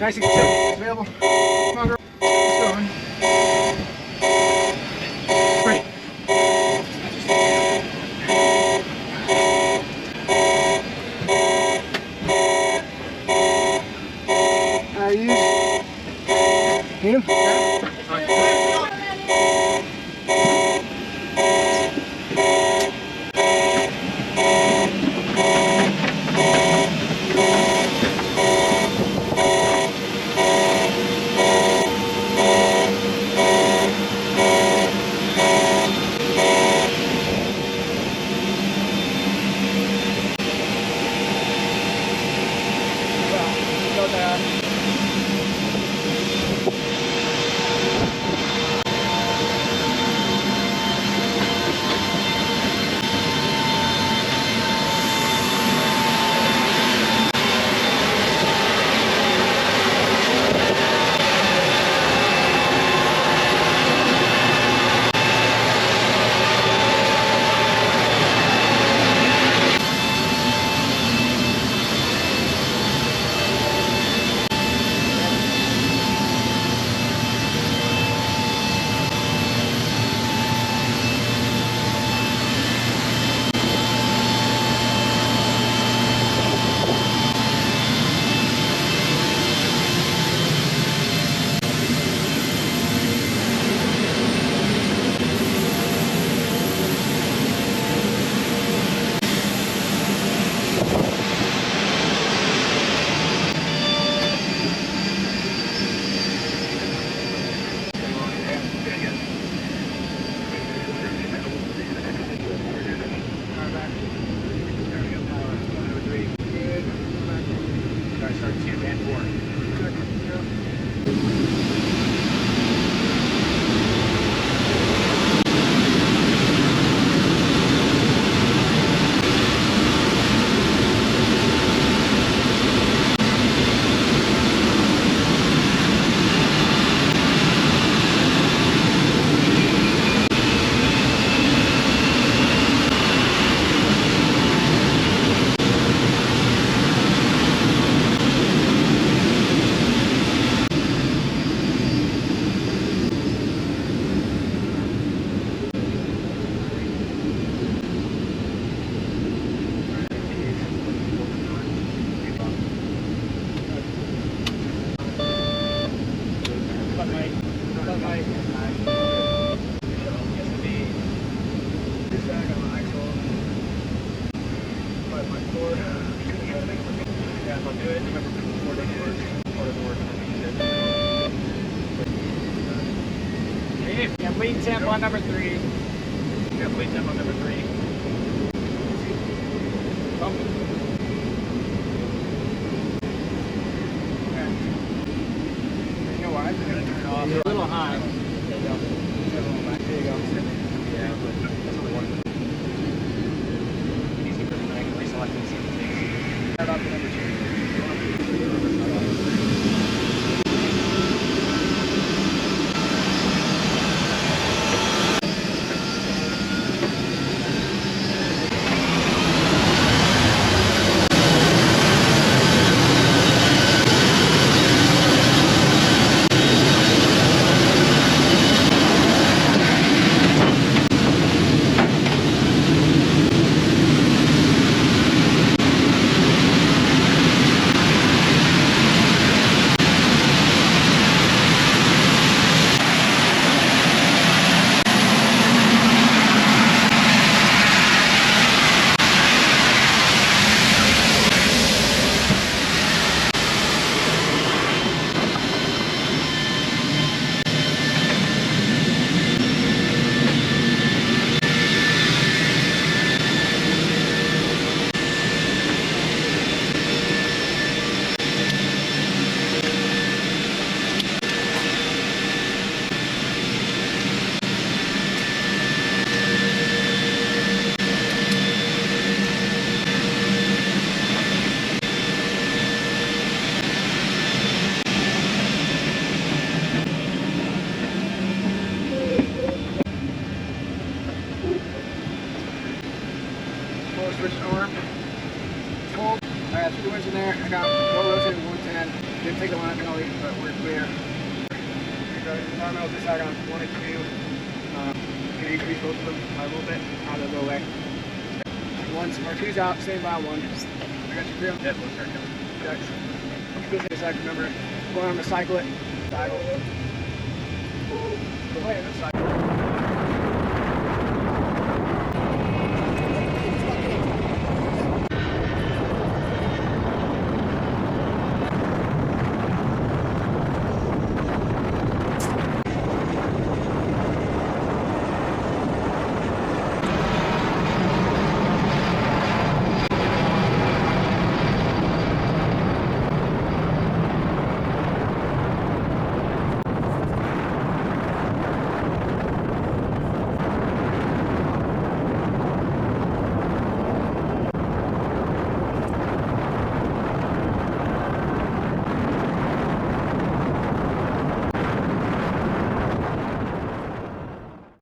Nice and tilt. Available. Come on, girl. Let's go, honey. Great. Need him? Lead temp on number 3. Yeah, lead temp on number 3. Bump. Okay. You know why? I'm going to turn it off. You're a little high. There you go. There you go. Yeah, but that's what we want. It needs to be really nice. Reselect and see the things. Start off to number 2. Didn't take the line up early, but we're clear. Environmental decide on 1 and 2. Can increase both of them a little bit. How they'll go away. One's or two's out, stand by one. I got you clear. Keep this in a sec, remember. Going on to cycle it. Cycle. Go ahead, cycle.